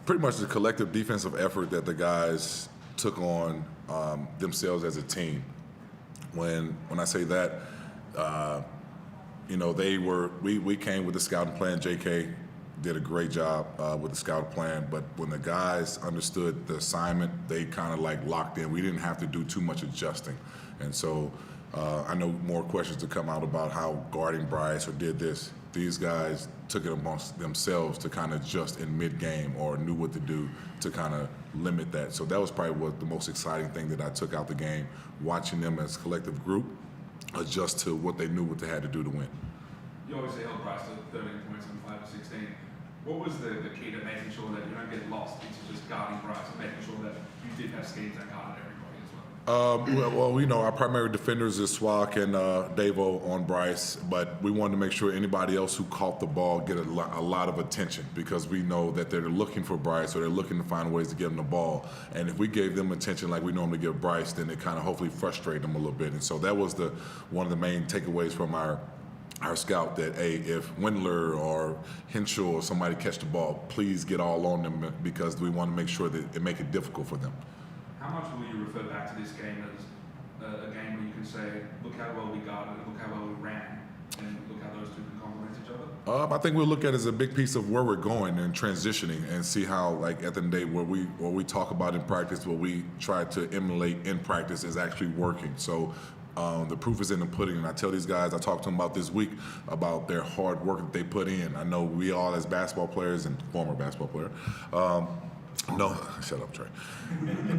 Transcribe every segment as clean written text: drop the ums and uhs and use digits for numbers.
pretty much the collective defensive effort that the guys took on themselves as a team. When I say that, we came with the scouting plan. JK did a great job with the scouting plan, but when the guys understood the assignment, they kind of like locked in. We didn't have to do too much adjusting. And so I know more questions to come out about how guarding Bryce or did this. These guys took it amongst themselves to kind of adjust in mid-game or knew what to do to kind of limit that. So that was probably what the most exciting thing that I took out the game, watching them as a collective group adjust to what they knew what they had to do to win. You obviously held Bryce to 13 points on 5 of 16. What was the key to making sure that you don't get lost into just guarding Bryce and making sure that you did have schemes that guarded everybody as well? Our primary defenders is Swak and Davo on Bryce, but we wanted to make sure anybody else who caught the ball get a lot of attention because we know that they're looking for Bryce or they're looking to find ways to get him the ball. And if we gave them attention like we normally give Bryce, then it kind of hopefully frustrated them a little bit. And so that was one of the main takeaways from our scout that, hey, if Windler or Henshaw or somebody catch the ball, please get all on them because we want to make sure that it make it difficult for them. How much will you refer back to this game as a game where you can say, look how well we guarded, look how well we ran, and look how those two can complement each other? I think we'll look at it as a big piece of where we're going and transitioning and see how, like, at the end of the day, what we talk about in practice, what we try to emulate in practice is actually working. So the proof is in the pudding, and I tell these guys, I talked to them about this week about their hard work that they put in. I know we all as basketball players and former basketball player, no, shut up, Trey.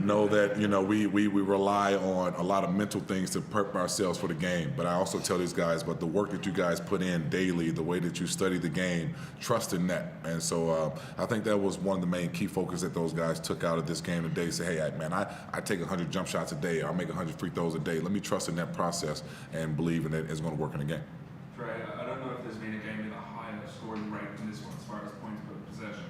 Know that we rely on a lot of mental things to prep ourselves for the game. But I also tell these guys, but the work that you guys put in daily, the way that you study the game, trust in that. And so I think that was one of the main key focus that those guys took out of this game today. Say, hey, man, I take 100 jump shots a day. I make 100 free throws a day. Let me trust in that process and believe in that it's going to work in the game. Trey, I don't know if there's been a game with a higher scoring rate than this one as far as points per possession.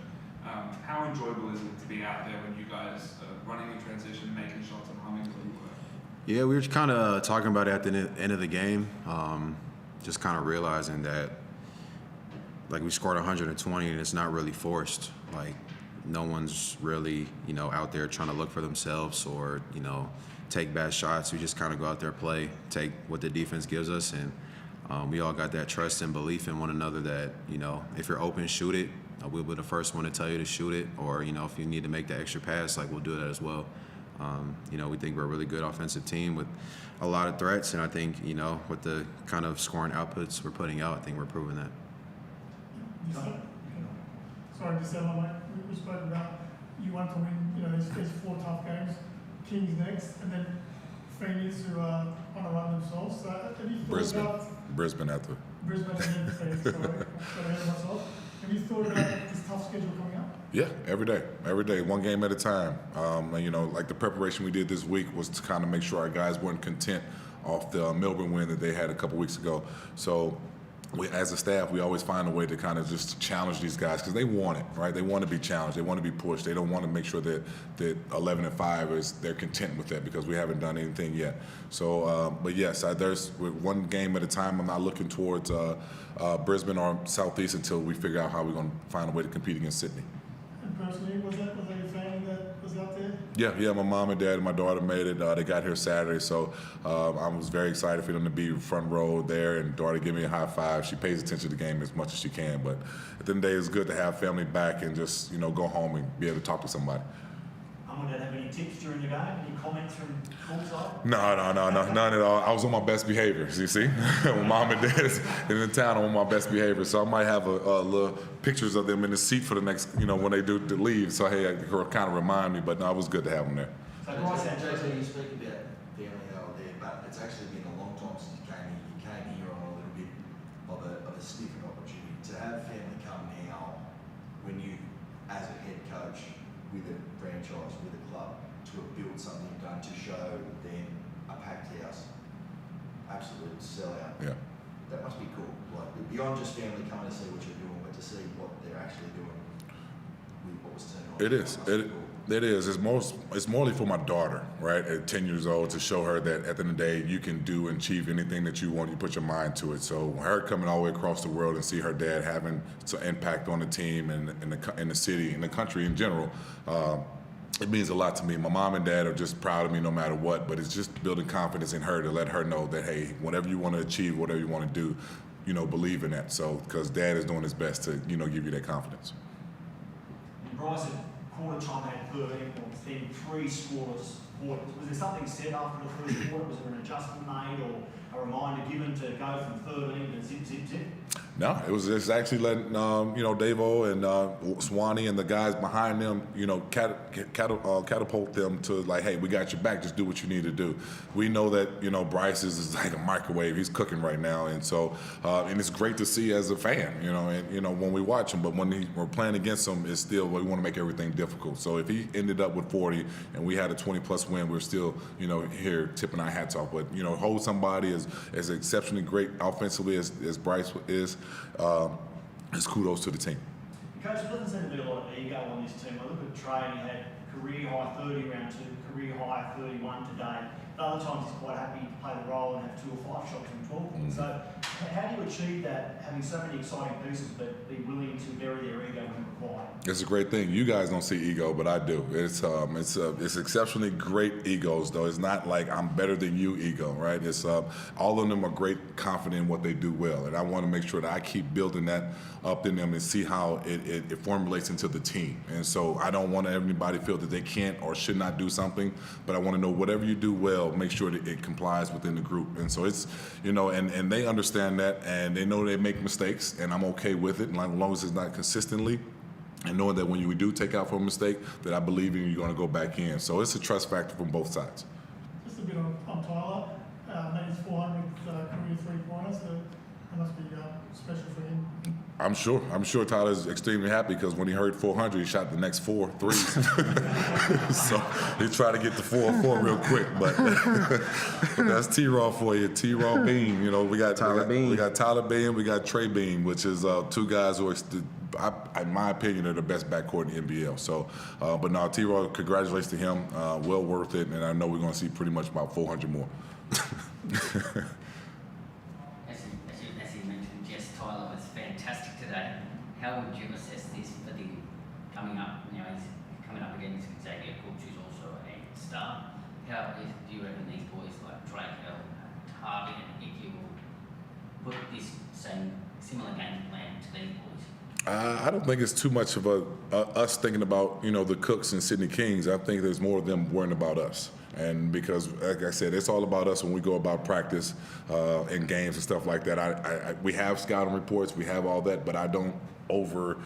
How enjoyable is it to be out there when you guys are running in transition, making shots and humming where you were? Yeah, we were kind of talking about it at the end of the game, just kind of realizing that, like, we scored 120 and it's not really forced. Like, no one's really, out there trying to look for themselves or, take bad shots. We just kind of go out there, play, take what the defense gives us, and we all got that trust and belief in one another that, if you're open, shoot it. We'll be the first one to tell you to shoot it, or if you need to make the extra pass, like, we'll do that as well. We think we're a really good offensive team with a lot of threats, and I think with the kind of scoring outputs we're putting out, I think we're proving that. Sorry, just we spoke about you want to win. There's 4 tough games, Kings next, and then Phoenix who are on a run themselves. So have you thought about Brisbane after. Brisbane and then Phoenix? Sorry, got ahead of myself. Have you thought about this tough schedule coming up? Yeah, every day, one game at a time. Like the preparation we did this week was to kind of make sure our guys weren't content off the Melbourne win that they had a couple weeks ago. So as a staff, we always find a way to kind of just challenge these guys because they want it, right? They want to be challenged. They want to be pushed. They don't want to make sure that 11-5 they're content with that because we haven't done anything yet. So, but yes, there's one game at a time. I'm not looking towards Brisbane or Southeast until we figure out how we're going to find a way to compete against Sydney. And personally, was that your family that was out there? Yeah, my mom and dad and my daughter made it. They got here Saturday, so I was very excited for them to be front row there, and daughter gave me a high five. She pays attention to the game as much as she can, but at the end of the day, it's good to have family back and just go home and be able to talk to somebody. Mum and Dad have any tips during the game? Any comments from courtside? No, none at all. I was on my best behavior, you see? When mom and dad is in the town, I'm on my best behavior. So I might have a little pictures of them in the seat for the next, when they do to leave. So, hey, it kind of remind me, but no, it was good to have them there. So, JT, you speak about family over there, but it's actually been a long time since you came here. You came here on a little bit of a sniffing opportunity. To have family come now when you, as a head coach, with a franchise, with a club, to have built something done to show them a packed house, absolute sellout. Yeah. That must be cool. Like, beyond just family coming to see what you're doing, but to see what they're actually doing with what was turned on. It is. It is. It's mostly for my daughter, right? At 10 years old, to show her that at the end of the day, you can do and achieve anything that you want. You put your mind to it. So her coming all the way across the world and see her dad having some impact on the team and in the city and the country in general. It means a lot to me. My mom and dad are just proud of me no matter what, but it's just building confidence in her to let her know that, hey, whatever you want to achieve, whatever you want to do, believe in that. So, because dad is doing his best to, give you that confidence. And Bryce, at quarter time had 13 points, then 3 scorers. Was there something said after the first quarter? Was there an adjustment made or a reminder given to go from 13 to zip? No, it was just actually letting Davo and Swanee and the guys behind them, catapult them to like, hey, we got your back. Just do what you need to do. We know that Bryce is like a microwave. He's cooking right now, and so and it's great to see as a fan, and when we watch him. But when we're playing against him, it's still we want to make everything difficult. So if he ended up with 40 and we had a 20+ win, we're still here tipping our hats off. But hold somebody as exceptionally great offensively as Bryce is. It's kudos to the team. Coach, there doesn't seem to be a lot of ego on this team. I look at Trey, and he had career high 30 round 2, career high 31 today. But other times he's quite happy to play the role and have 2 or 5 shots from 12 points. So how do you achieve that, having so many exciting pieces, but be willing to bury their ego when required? It's a great thing. You guys don't see ego, but I do. It's exceptionally great egos, though. It's not like I'm better than you ego, right? It's all of them are great, confident in what they do well, and I want to make sure that I keep building that up in them and see how it formulates into the team. And so I don't want everybody to feel that they can't or should not do something, but I want to know whatever you do well, make sure that it complies within the group. And so it's and they understand that, and they know they make mistakes, and I'm okay with it, and as long as it's not consistently. And knowing that when you do take out for a mistake, that I believe in, you're going to go back in. So it's a trust factor from both sides. Just a bit on Tyler. Made his 400th career three-pointer, so it must be special for him. I'm sure Tyler's extremely happy because when he heard 400, he shot the next 4 threes. So he tried to get the 4-4 real quick, but that's T-Raw for you. T-Raw Bean. We got Tyler Bean. We got Tyler Bean. We got Trey Bean, which is 2 guys who are, in my opinion, are the best backcourt in the NBL. So, but no, T-Raw, congratulations to him. Well worth it, and I know we're going to see pretty much about 400 more. As you mentioned, Jess, Tyler was fantastic today. How would you assess this for the coming up? He's coming up against Xavier Cooks, who's also a star. How do you reckon these boys like Trey Kell, Harvey, and Icky will put this similar game plan to these boys? I don't think it's too much of us thinking about the Cooks and Sydney Kings. I think there's more of them worrying about us. And because, like I said, it's all about us when we go about practice and games and stuff like that. We have scouting reports, we have all that, but I don't overdo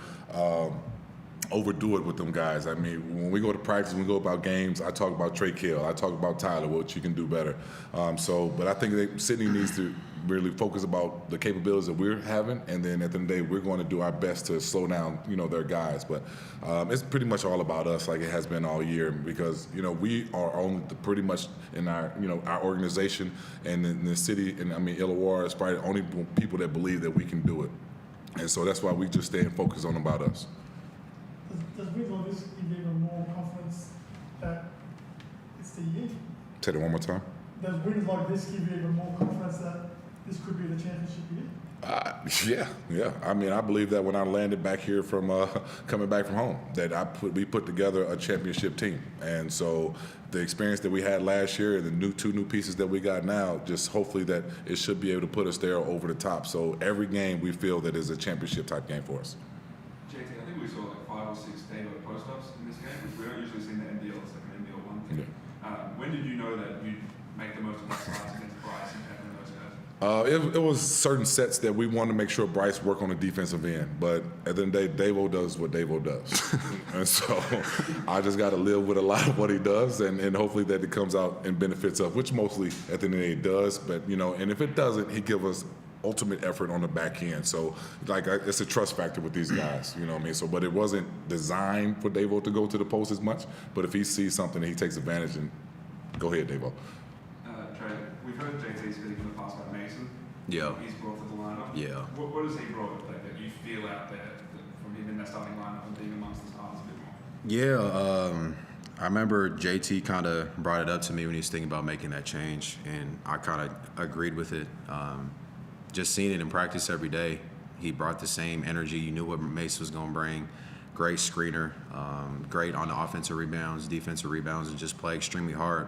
it with them guys. I mean, when we go to practice, when we go about games, I talk about Trey Kell, I talk about Tyler, what you can do better. But I think Sydney needs to really focus about the capabilities that we're having, and then at the end of the day, we're going to do our best to slow down, their guys. But it's pretty much all about us, like it has been all year, because we are on pretty much in our our organization and in the city, and Illawarra is probably the only people that believe that we can do it, and so that's why we just stay focused on about us. Does wins like this give you even more confidence that it's the year? Say that one more time. Does wins like this give you even more confidence that this could be the championship year? Yeah. I believe that when I landed back here from coming back from home, that we put together a championship team, and so the experience that we had last year and the 2 new pieces that we got now, just hopefully that it should be able to put us there over the top. So every game we feel that is a championship type game for us. JT, I think we saw like 5 or 6 Davo post-ups in this game, which we don't usually see in the NBL. It's like an NBL 1 thing. Yeah. When did you know that you'd make the most of that starts against Bryce and Tatum and those guys? It was certain sets that we wanted to make sure Bryce worked on the defensive end, but at the end of the day, Davo does what Davo does. And so I just got to live with a lot of what he does, and hopefully that it comes out and benefits us, which mostly at the end of the day it does. But, and if it doesn't, he gives us ultimate effort on the back end. So, it's a trust factor with these guys, So, but it wasn't designed for Davo to go to the post as much, but if he sees something, he takes advantage, and go ahead, Davo. Trey, we've heard JT speak in the past about Mason. Yeah. He's brought to the lineup. Yeah. What does he brought that you feel out there from him in that starting lineup and being amongst the stars a bit more? Yeah, I remember JT kind of brought it up to me when he was thinking about making that change, and I kind of agreed with it. Just seeing it in practice every day, he brought the same energy. You knew what Mace was going to bring. Great screener, great on the offensive rebounds, defensive rebounds, and just play extremely hard.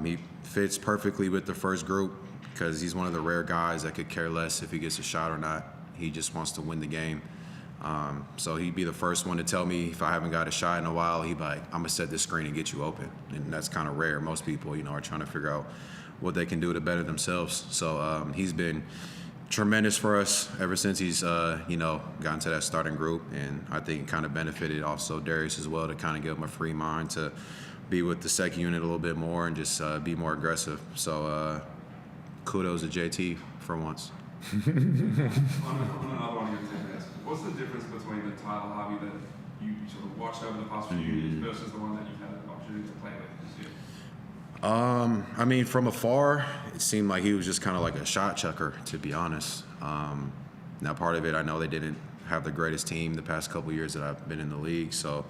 He fits perfectly with the first group because he's one of the rare guys that could care less if he gets a shot or not. He just wants to win the game. So he'd be the first one to tell me if I haven't got a shot in a while, he'd be like, I'm going to set this screen and get you open. And that's kind of rare. Most people, are trying to figure out what they can do to better themselves. So he's been tremendous for us ever since he's, gotten to that starting group. And I think it kind of benefited also Darius as well to kind of give him a free mind to be with the second unit a little bit more and just be more aggressive. So kudos to JT for once. On another one of your teammates, what's the difference between the Tyler Harvey that you sort of watched over the past few years versus the one that you've had an opportunity to play with this year? From afar, it seemed like he was just kind of like a shot chucker, to be honest. Now, part of it, I know they didn't have the greatest team the past couple of years that I've been in the league, so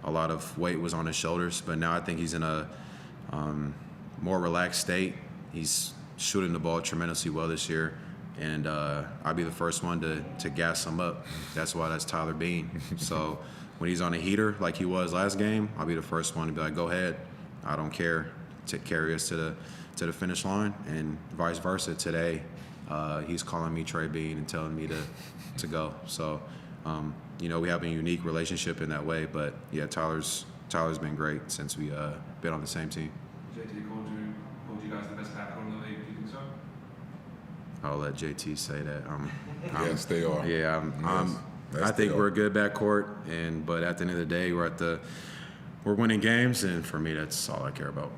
a lot of weight was on his shoulders. But now I think he's in a more relaxed state. He's shooting the ball tremendously well this year. And I'll be the first one to gas him up. That's why that's Tyler Bean. So when he's on a heater like he was last game, I'll be the first one to be like, go ahead. I don't care. To carry us to the finish line. And vice versa today, he's calling me Trey Bean and telling me to go. So, we have a unique relationship in that way. But, yeah, Tyler's been great since we been on the same team. JT called you guys the best backcourt in the league. Do you think so? I'll let JT say that. Yes, they are. Yeah, Yes, I think they we're are. a good backcourt, but at the end of the day, we're winning games, and for me, that's all I care about.